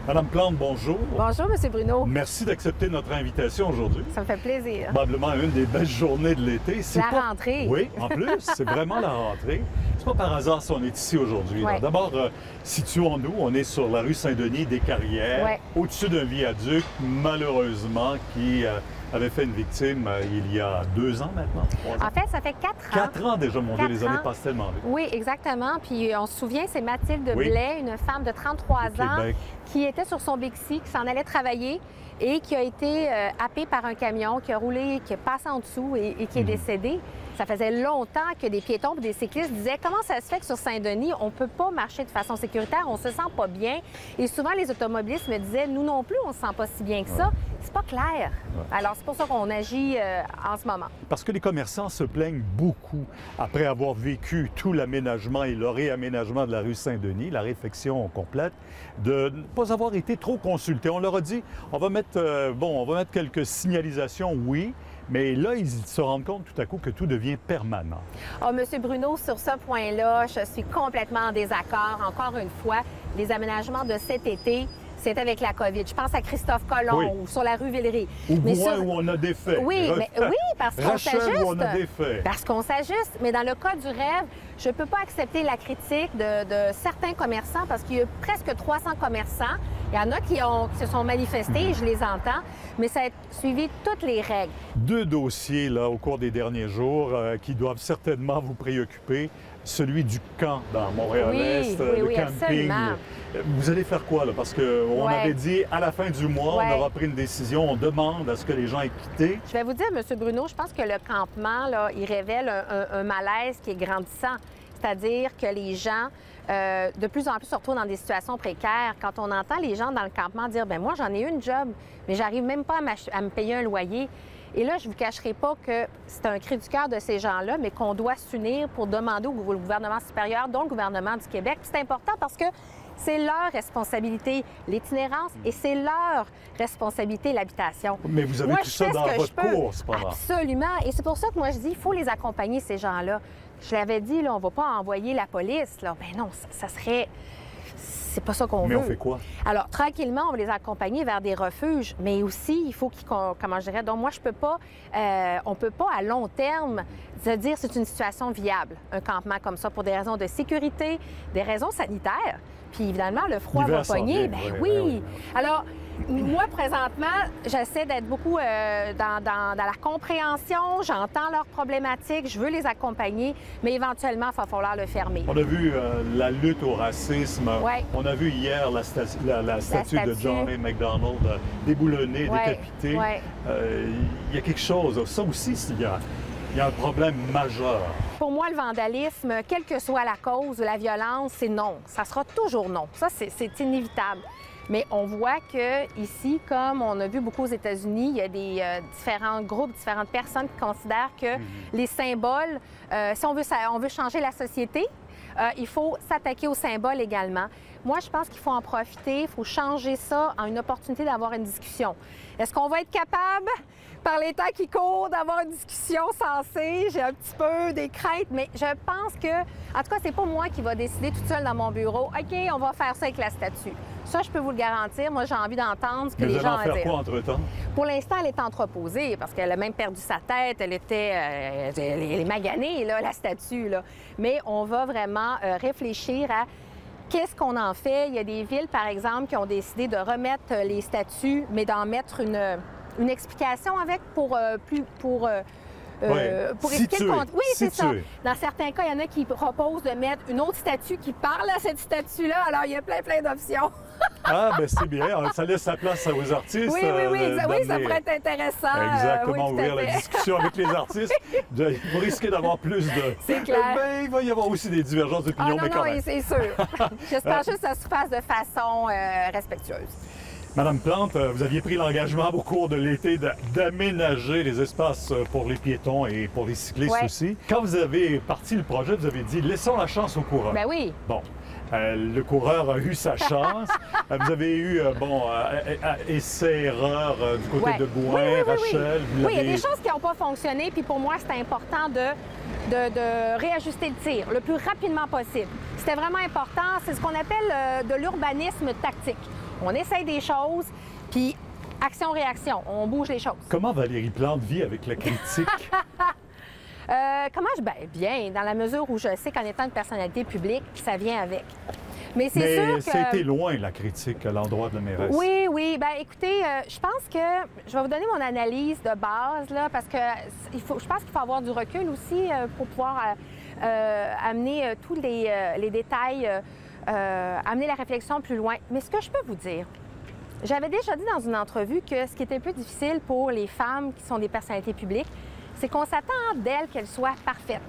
Madame Plante, bonjour. Bonjour, M. Bruno. Merci d'accepter notre invitation aujourd'hui. Ça me fait plaisir. Probablement une des belles journées de l'été. Rentrée. Oui, en plus, c'est vraiment la rentrée. C'est pas par hasard si on est ici aujourd'hui. Ouais. D'abord, situons-nous. On est sur la rue Saint-Denis des Carrières, Ouais. au-dessus d'un viaduc, malheureusement, qui avait fait une victime il y a 2 ans maintenant, 3 ans. En fait, ça fait 4 ans. 4 ans déjà, mon Dieu, 4 les années ans. passent tellement vite. Oui, exactement. Puis on se souvient, c'est Mathilde Oui. Blais, une femme de 33 Au ans, Québec. qui était sur son Bixi, qui s'en allait travailler et qui a été happée par un camion, qui a roulé, qui est passé en dessous et qui est décédée. Ça faisait longtemps que des piétons et des cyclistes disaient comment ça se fait que sur Saint-Denis, on ne peut pas marcher de façon sécuritaire, on se sent pas bien. Et souvent, les automobilistes me disaient, nous non plus, on se sent pas si bien que ça. C'est pas clair. Alors, c'est pour ça qu'on agit en ce moment. Parce que les commerçants se plaignent beaucoup, après avoir vécu tout l'aménagement et le réaménagement de la rue Saint-Denis, la réfection complète, de ne pas avoir été trop consultés. On leur a dit, on va mettre quelques signalisations, oui, mais là, ils se rendent compte tout à coup que tout devient permanent. Oh, M. Bruno, sur ce point-là, je suis complètement en désaccord. Encore une fois, les aménagements de cet été, c'est avec la COVID. Je pense à Christophe Colomb Oui. ou sur la rue Villeray. Ou Mais Gouin, sur- où on a des faits. Oui, parce qu'on Rachel, s'ajuste. où on a des faits. Parce qu'on s'ajuste. Mais dans le cas du rêve, je ne peux pas accepter la critique de certains commerçants parce qu'il y a presque 300 commerçants. Il y en a qui se sont manifestés, je les entends, mais ça a suivi toutes les règles. 2 dossiers là, au cours des derniers jours qui doivent certainement vous préoccuper. Celui du camp dans Montréal-Est, Oui, le oui, camping. absolument. Vous allez faire quoi là? Parce qu'on Ouais. avait dit à la fin du mois, Ouais. on aura pris une décision, on demande à ce que les gens aient quitté. Je vais vous dire, M. Bruno, je pense que le campement, là, il révèle un malaise qui est grandissant. C'est-à-dire que les gens, de plus en plus, se retrouvent dans des situations précaires. Quand on entend les gens dans le campement dire « bien moi, j'en ai eu une job, mais j'arrive même pas à me payer un loyer ». Et là, je ne vous cacherai pas que c'est un cri du cœur de ces gens-là, mais qu'on doit s'unir pour demander au gouvernement supérieur, dont le gouvernement du Québec. Puis c'est important parce que c'est leur responsabilité, l'itinérance, et c'est leur responsabilité, l'habitation. Mais vous avez Moi, tout je ça fais ce dans que je votre peux. cours, cependant. Absolument. Et c'est pour ça que moi, je dis, il faut les accompagner, ces gens-là. Je l'avais dit, là, on ne va pas envoyer la police. Là. Ben non, ça serait... C'est pas ça qu'on veut. Mais on fait quoi? Alors, tranquillement, on va les accompagner vers des refuges, mais aussi, il faut comment je dirais, donc moi, je peux pas, on peut pas à long terme se dire c'est une situation viable, un campement comme ça, pour des raisons de sécurité, des raisons sanitaires. Puis évidemment, le froid L'hiver va s'en pogner. vient, Ben oui, oui. ben oui. Alors, moi, présentement, j'essaie d'être beaucoup dans la compréhension, j'entends leurs problématiques, je veux les accompagner, mais éventuellement, il va falloir le fermer. On a vu la lutte au racisme. Ouais. On a vu hier la statue de statue. John A. MacDonald déboulonnée, Ouais. décapitée. Ouais. Il y a quelque chose. Ça aussi, il y a un problème majeur. Pour moi, le vandalisme, quelle que soit la cause, la violence, c'est non. Ça sera toujours non. Ça, c'est inévitable. Mais on voit que ici, comme on a vu beaucoup aux États-Unis, il y a des différents groupes, différentes personnes qui considèrent que les symboles, si on veut changer la société, il faut s'attaquer aux symboles également. Moi, je pense qu'il faut en profiter, il faut changer ça en une opportunité d'avoir une discussion. Est-ce qu'on va être capable, par les temps qui courent, d'avoir une discussion sensée? J'ai un petit peu des craintes, mais je pense que, en tout cas, c'est pas moi qui va décider toute seule dans mon bureau. OK, on va faire ça avec la statue. Ça, je peux vous le garantir. Moi, j'ai envie d'entendre ce que Mais les vous allez gens en ont à faire dire. quoi entre-temps? Pour l'instant, elle est entreposée parce qu'elle a même perdu sa tête. Elle était elle est maganée, là, la statue. Là. Mais on va vraiment réfléchir à qu'est-ce qu'on en fait. Il y a des villes, par exemple, qui ont décidé de remettre les statues, mais d'en mettre une explication avec pour expliquer le contexte. Oui, c'est ça. Dans certains cas, il y en a qui proposent de mettre une autre statue qui parle à cette statue-là. Alors, il y a plein d'options. Ah, bien, c'est bien. Ça laisse la place aux artistes. Oui, ça pourrait être intéressant. Exactement, oui, tout à ouvrir la fait. discussion avec les artistes. Vous risquez d'avoir plus de... C'est clair. Ben, il va y avoir aussi des divergences d'opinion, mais quand même. C'est sûr. J'espère juste que ça se fasse de façon respectueuse. Madame Plante, vous aviez pris l'engagement au cours de l'été d'aménager les espaces pour les piétons et pour les cyclistes Ouais. aussi. Quand vous avez parti le projet, vous avez dit « laissons la chance au coureur ». Ben oui. Bon, le coureur a eu sa chance. Vous avez eu, essai-erreur du côté Ouais. de Gouin, Rachel. Oui, il y a des choses qui n'ont pas fonctionné, puis pour moi, c'est important de de réajuster le tir le plus rapidement possible. C'était vraiment important. C'est ce qu'on appelle de l'urbanisme tactique. On essaye des choses, puis action-réaction, on bouge les choses. Comment Valérie Plante vit avec la critique? Comment je... Bien, dans la mesure où je sais qu'en étant une personnalité publique, ça vient avec. Mais c'est sûr que... ça a été loin, la critique, à l'endroit de la mairesse. Oui, oui. Bien, écoutez, je pense que... Je vais vous donner mon analyse de base, là, parce que je pense qu'il faut avoir du recul aussi pour pouvoir amener tous les détails, amener la réflexion plus loin. Mais ce que je peux vous dire, j'avais déjà dit dans une entrevue que ce qui était un peu difficile pour les femmes qui sont des personnalités publiques, c'est qu'on s'attend d'elles qu'elles soient parfaites.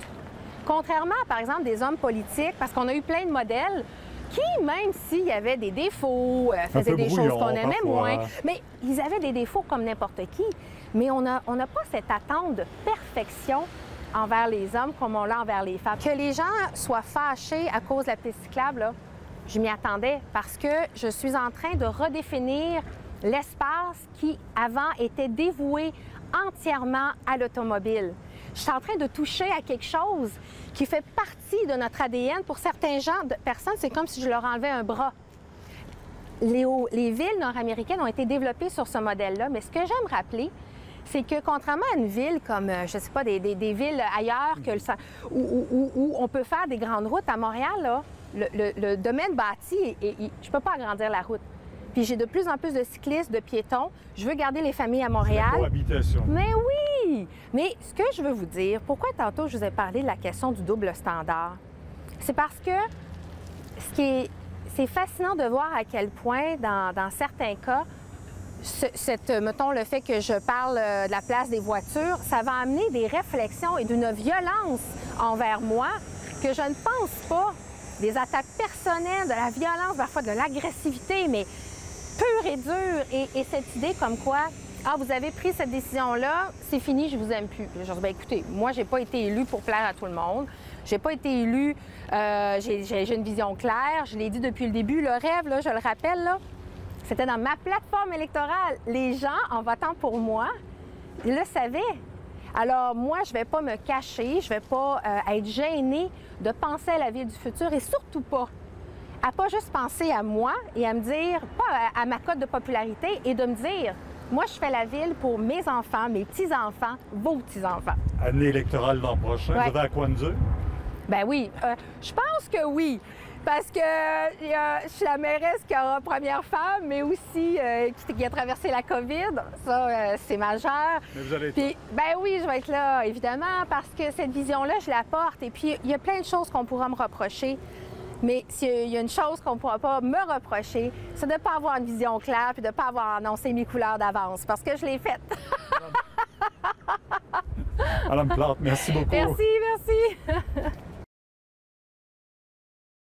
Contrairement à, par exemple, des hommes politiques, parce qu'on a eu plein de modèles qui, même s'il y avait des défauts, faisaient des choses qu'on aimait moins, mais ils avaient des défauts comme n'importe qui. Mais on n'a pas cette attente de perfection envers les hommes comme on l'a envers les femmes. Que les gens soient fâchés à cause de la piste cyclable, là, je m'y attendais parce que je suis en train de redéfinir l'espace qui, avant, était dévoué entièrement à l'automobile. Je suis en train de toucher à quelque chose qui fait partie de notre ADN. Pour certains gens, personnes, c'est comme si je leur enlevais un bras. Les villes nord-américaines ont été développées sur ce modèle-là, mais ce que j'aime rappeler, c'est que contrairement à une ville comme, je ne sais pas, des villes ailleurs où on peut faire des grandes routes, à Montréal, là, le domaine bâti, je ne peux pas agrandir la route. Puis j'ai de plus en plus de cyclistes, de piétons. Je veux garder les familles à Montréal. La cohabitation. Mais oui! Mais ce que je veux vous dire, pourquoi tantôt je vous ai parlé de la question du double standard? C'est parce que c'est fascinant de voir à quel point, dans certains cas, mettons, le fait que je parle de la place des voitures, ça va amener des réflexions et d'une violence envers moi que je ne pense pas. Des attaques personnelles, de la violence, parfois de l'agressivité, mais pure et dure. Et cette idée comme quoi, vous avez pris cette décision-là, c'est fini, je vous aime plus. Je dis, écoutez, moi, j'ai pas été élue pour plaire à tout le monde. J'ai pas été élue, j'ai une vision claire. Je l'ai dit depuis le début, le rêve, là, je le rappelle, là, c'était dans ma plateforme électorale. Les gens, en votant pour moi, ils le savaient. Alors, moi, je ne vais pas me cacher, je ne vais pas être gênée de penser à la ville du futur et surtout pas à pas juste penser à moi et à me dire, pas à ma cote de popularité, et de me dire, moi, je fais la ville pour mes enfants, mes petits-enfants, vos petits-enfants. Année électorale l'an prochain, vous avez à quoi nous dire? Ben oui, je pense que oui. Parce que je suis la mairesse qui aura première femme, mais aussi qui a traversé la COVID. Ça, c'est majeur. Mais vous allez être là. Ben oui, je vais être là, évidemment, parce que cette vision-là, je la porte. Et puis, il y a plein de choses qu'on pourra me reprocher. Mais s'il y a une chose qu'on ne pourra pas me reprocher, c'est de ne pas avoir une vision claire puis de ne pas avoir annoncé mes couleurs d'avance, parce que je l'ai faite. Madame Plante, merci beaucoup. Merci, merci.